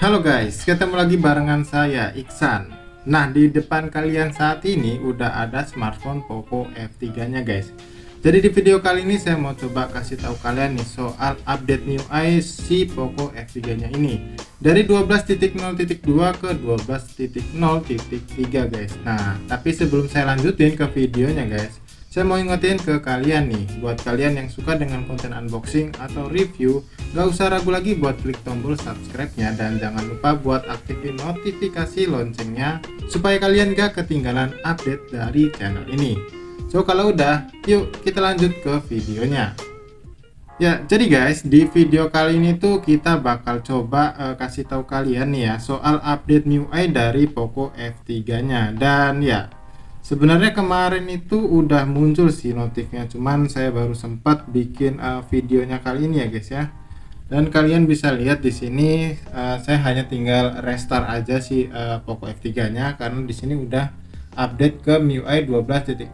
Halo guys, ketemu lagi barengan saya Iksan. Nah, di depan kalian saat ini udah ada smartphone Poco F3 nya guys. Jadi di video kali ini saya mau coba kasih tahu kalian nih soal update MIUI si Poco F3 nya ini dari 12.0.2 ke 12.0.3 guys. Nah, tapi sebelum saya lanjutin ke videonya guys, saya mau ingetin ke kalian nih, buat kalian yang suka dengan konten unboxing atau review, gak usah ragu lagi buat klik tombol subscribe-nya dan jangan lupa buat aktifin notifikasi loncengnya supaya kalian gak ketinggalan update dari channel ini. So kalau udah, yuk kita lanjut ke videonya. Ya, jadi guys, di video kali ini tuh kita bakal coba kasih tahu kalian nih ya soal update MIUI dari Poco F3 nya. Dan ya, sebenarnya kemarin itu udah muncul sih notifnya, cuman saya baru sempat bikin videonya kali ini ya guys ya. Dan kalian bisa lihat di sini saya hanya tinggal restart aja sih Poco F3 nya karena di sini udah update ke MIUI 12.0.3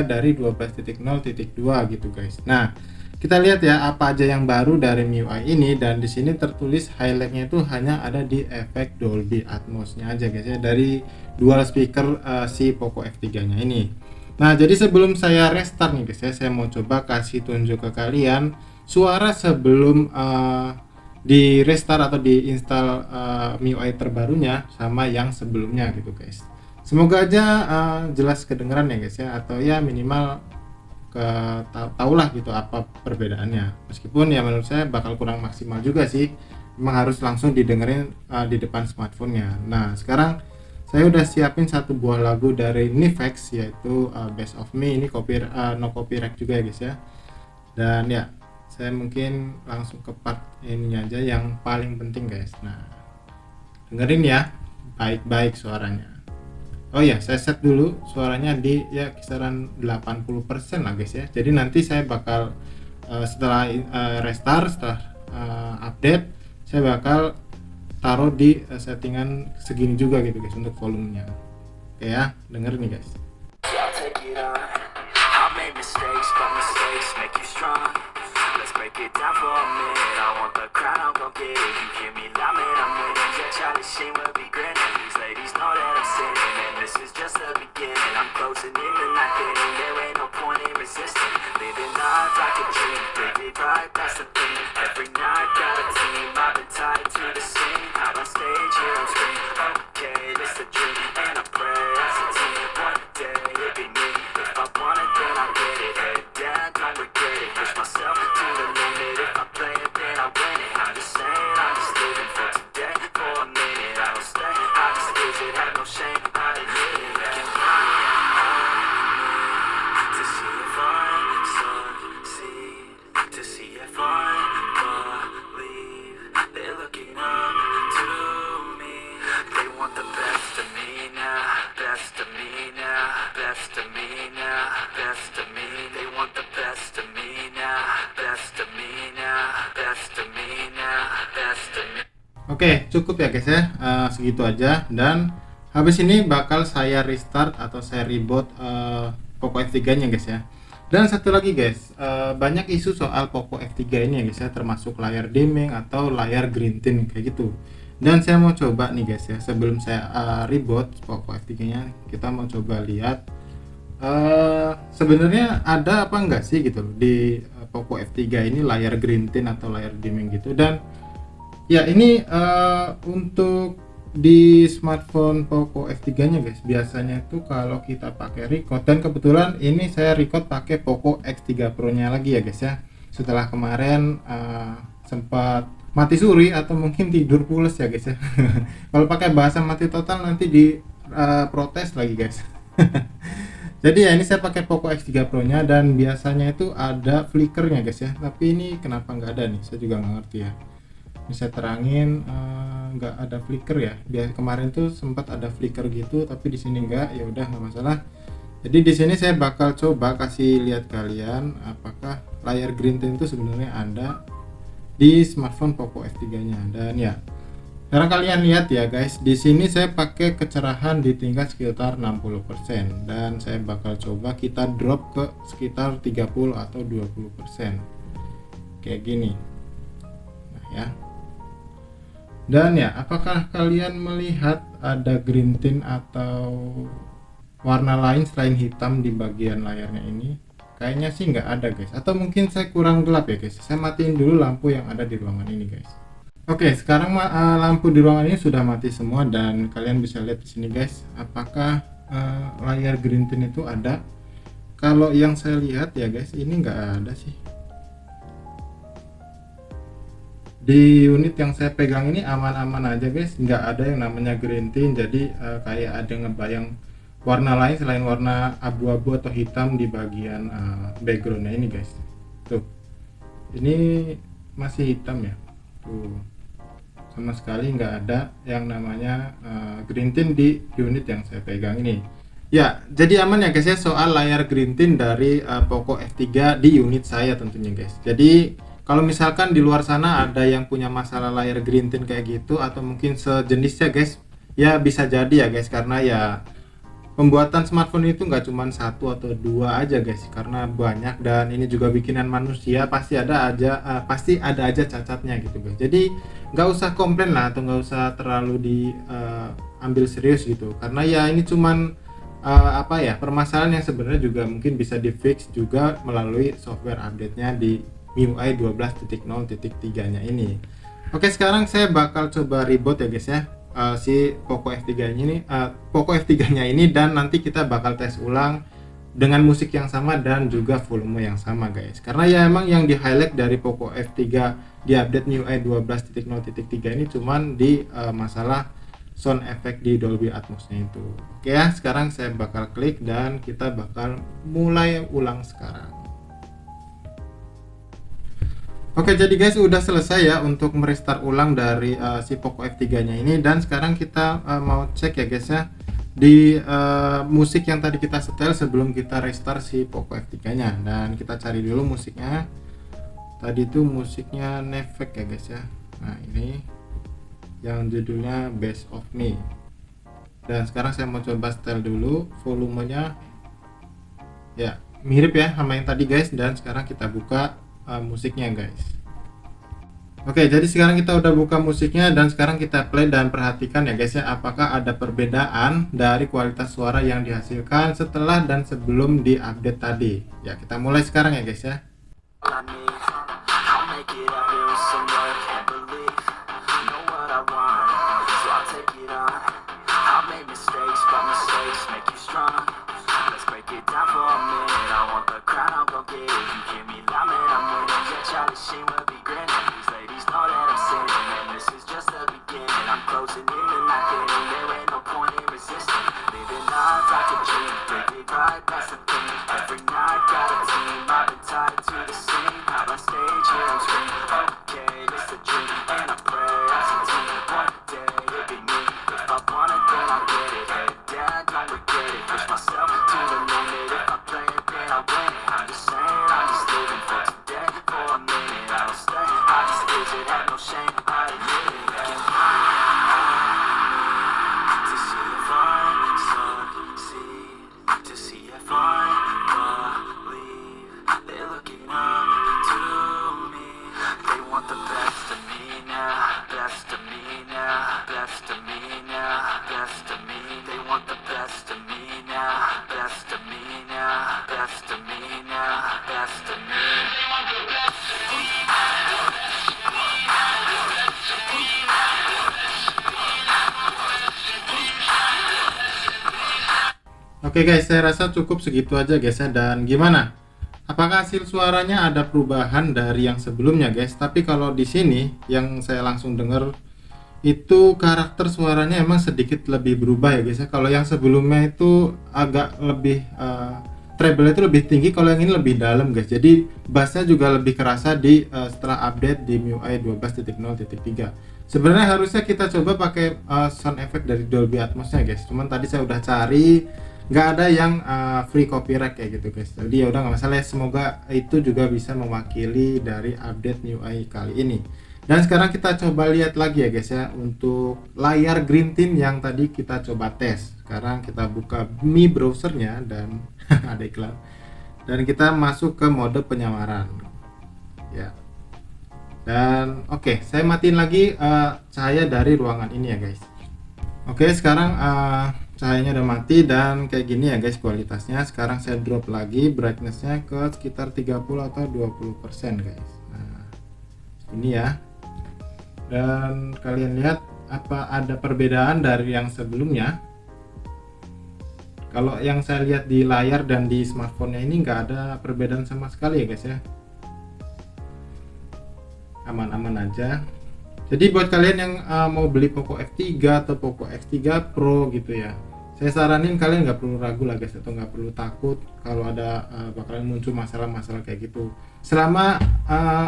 dari 12.0.2 gitu guys. Nah, kita lihat ya apa aja yang baru dari MIUI ini, dan di sini tertulis highlightnya itu hanya ada di efek Dolby Atmos-nya aja guys ya dari dual speaker si Poco F3 nya ini. Nah, jadi sebelum saya restart nih guys ya, saya mau coba kasih tunjuk ke kalian suara sebelum di restart atau diinstal MIUI terbarunya sama yang sebelumnya gitu guys. Semoga aja jelas kedengeran ya guys ya, atau ya minimal tahulah gitu apa perbedaannya. Meskipun ya menurut saya bakal kurang maksimal juga sih, memang harus langsung didengerin di depan smartphone-nya. Nah, sekarang saya udah siapin satu buah lagu dari Nifex, yaitu Best of Me. Ini no copyright juga ya guys ya. Dan ya, saya mungkin langsung ke part ini aja yang paling penting guys. Nah, dengerin ya baik-baik suaranya. Oh ya, saya set dulu suaranya di ya kisaran 80% lah guys ya. Jadi nanti saya bakal setelah restart, setelah update, saya bakal taruh di settingan segini juga gitu guys untuk volumenya. Oke ya, denger nih guys. Oke, cukup ya guys ya, segitu aja. Dan habis ini bakal saya restart atau saya reboot Poco F3 nya guys ya. Dan satu lagi guys, banyak isu soal Poco F3 ini ya guys ya, termasuk layar dimming atau layar green tint kayak gitu. Dan saya mau coba nih guys ya, sebelum saya reboot Poco F3 nya, kita mau coba lihat sebenarnya ada apa enggak sih gitu di Poco F3 ini layar green tint atau layar dimming gitu. Dan ya ini untuk di smartphone Poco F3 nya guys, biasanya itu kalau kita pakai record, dan kebetulan ini saya record pakai Poco X3 Pro nya lagi ya guys ya, setelah kemarin sempat mati suri atau mungkin tidur pules ya guys ya. Kalau pakai bahasa mati total nanti di protes lagi guys. Jadi ya ini saya pakai Poco X3 Pro nya, dan biasanya itu ada flickernya guys ya, tapi ini kenapa nggak ada nih, saya juga nggak ngerti ya. Bisa terangin, nggak ada flicker ya. Kemarin tuh sempat ada flicker gitu, tapi di sini nggak. Ya udah, nggak masalah. Jadi di sini saya bakal coba kasih lihat kalian apakah layar green tint itu sebenarnya ada di smartphone Poco F3 nya. Dan ya, sekarang kalian lihat ya guys, di sini saya pakai kecerahan di tingkat sekitar 60%, dan saya bakal coba kita drop ke sekitar 30 atau 20% kayak gini. Nah ya, Dan ya, apakah kalian melihat ada green tint atau warna lain selain hitam di bagian layarnya ini? Kayaknya sih nggak ada guys, atau mungkin saya kurang gelap ya guys. Saya matiin dulu lampu yang ada di ruangan ini guys. Oke, sekarang lampu di ruangan ini sudah mati semua dan kalian bisa lihat di sini guys, apakah layar green tint itu ada. Kalau yang saya lihat ya guys, ini nggak ada sih. Di unit yang saya pegang ini aman-aman aja guys, nggak ada yang namanya green tint. Jadi kayak ada ngebayang warna lain selain warna abu-abu atau hitam di bagian backgroundnya ini guys. Tuh, ini masih hitam ya. Tuh, sama sekali nggak ada yang namanya green tint di unit yang saya pegang ini. Ya, jadi aman ya guys ya soal layar green tint dari Poco F3 di unit saya tentunya guys. Jadi kalau misalkan di luar sana ada yang punya masalah layar green tint kayak gitu atau mungkin sejenisnya guys, ya bisa jadi ya guys, karena ya pembuatan smartphone itu nggak cuma satu atau dua aja guys, karena banyak dan ini juga bikinan manusia, pasti ada aja cacatnya gitu guys. Jadi nggak usah komplain lah atau nggak usah terlalu diambil serius gitu, karena ya ini cuman permasalahan yang sebenarnya juga mungkin bisa di fix juga melalui software update-nya di MIUI 12.0.3 nya ini. Oke, sekarang saya bakal coba reboot ya guys ya si Poco F3 ini Poco F3 nya ini, dan nanti kita bakal tes ulang dengan musik yang sama dan juga volume yang sama guys, karena ya emang yang di highlight dari Poco F3 di update MIUI 12.0.3 ini cuman di masalah sound effect di Dolby Atmos nya itu. Oke ya, sekarang saya bakal klik dan kita bakal mulai ulang sekarang. Oke, jadi guys udah selesai ya untuk merestart ulang dari si Poco F3 nya ini, dan sekarang kita mau cek ya guys ya di musik yang tadi kita setel sebelum kita restart si Poco F3 nya, dan kita cari dulu musiknya. Tadi itu musiknya Nevek ya guys ya. Nah, ini yang judulnya Best of Me, dan sekarang saya mau coba setel dulu volumenya. Ya, mirip ya sama yang tadi guys, dan sekarang kita buka musiknya guys. Oke, jadi sekarang kita udah buka musiknya dan sekarang kita play, dan perhatikan ya guys ya apakah ada perbedaan dari kualitas suara yang dihasilkan setelah dan sebelum diupdate tadi. Ya, kita mulai sekarang ya guys ya. Oke guys, saya rasa cukup segitu aja guys ya. Dan gimana? Apakah hasil suaranya ada perubahan dari yang sebelumnya guys? Tapi kalau di sini yang saya langsung dengar itu karakter suaranya emang sedikit lebih berubah ya guys ya. Kalau yang sebelumnya itu agak lebih treble itu lebih tinggi, kalau yang ini lebih dalam guys. Jadi bassnya juga lebih kerasa di setelah update di MIUI 12.0.3. Sebenarnya harusnya kita coba pakai sound effect dari Dolby Atmos nya guys. Cuman tadi saya udah cari nggak ada yang free copyright kayak gitu guys. Jadi ya udah nggak masalah ya. Semoga itu juga bisa mewakili dari update MIUI kali ini. Dan sekarang kita coba lihat lagi ya guys ya untuk layar green tint yang tadi kita coba tes. Sekarang kita buka Mi browsernya dan ada iklan. Dan kita masuk ke mode penyamaran. Ya. Dan oke, saya matiin lagi cahaya dari ruangan ini ya guys. Oke, sekarang cahayanya udah mati dan kayak gini ya guys kualitasnya. Sekarang saya drop lagi brightnessnya ke sekitar 30 atau 20% guys. Nah ini ya, dan kalian lihat apa ada perbedaan dari yang sebelumnya. Kalau yang saya lihat di layar dan di smartphone-nya ini nggak ada perbedaan sama sekali ya guys ya, aman-aman aja. Jadi buat kalian yang mau beli Poco F3 atau Poco X3 Pro gitu ya, saya saranin kalian nggak perlu ragu lah guys, atau nggak perlu takut kalau ada bakalan muncul masalah-masalah kayak gitu. Selama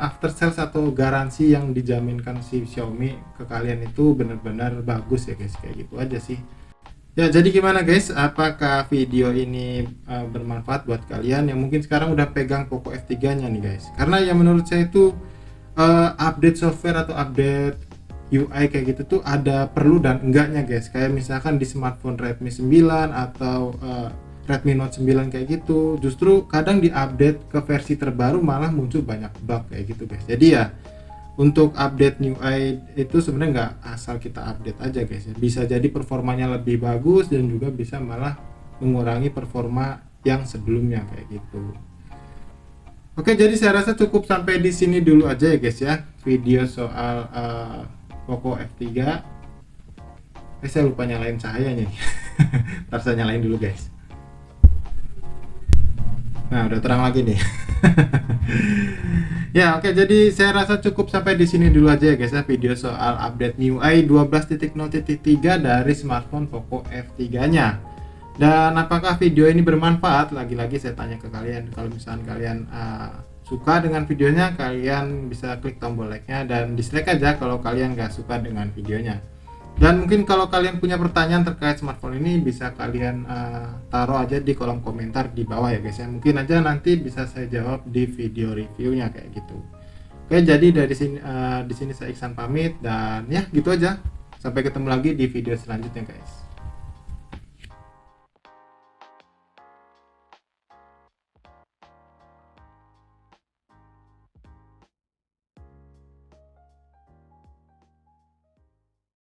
after sales atau garansi yang dijaminkan si Xiaomi ke kalian itu benar-benar bagus ya guys, kayak gitu aja sih. Ya, jadi gimana guys? Apakah video ini bermanfaat buat kalian yang mungkin sekarang udah pegang Poco F3-nya nih guys? Karena yang menurut saya itu update software atau update UI kayak gitu tuh ada perlu dan enggaknya guys. Kayak misalkan di smartphone Redmi 9 atau Redmi Note 9 kayak gitu, justru kadang diupdate ke versi terbaru malah muncul banyak bug kayak gitu guys. Jadi ya untuk update UI itu sebenarnya nggak asal kita update aja guys ya. Bisa jadi performanya lebih bagus dan juga bisa malah mengurangi performa yang sebelumnya kayak gitu. Oke, jadi saya rasa cukup sampai di sini dulu aja ya guys ya, video soal Poco F3. Saya lupa nyalain cahayanya nih. Ntar saya nyalain dulu guys. Nah, udah terang lagi nih. Ya, oke, jadi saya rasa cukup sampai di sini dulu aja ya guys ya, video soal update MIUI 12.0.3 dari smartphone Poco F3-nya. Dan apakah video ini bermanfaat? Lagi-lagi saya tanya ke kalian. Kalau misalnya kalian suka dengan videonya, kalian bisa klik tombol like-nya dan dislike aja kalau kalian nggak suka dengan videonya. Dan mungkin kalau kalian punya pertanyaan terkait smartphone ini, bisa kalian taruh aja di kolom komentar di bawah ya guys ya. Mungkin aja nanti bisa saya jawab di video reviewnya kayak gitu. Oke, jadi dari sini di sini saya Iksan pamit dan ya gitu aja. Sampai ketemu lagi di video selanjutnya guys.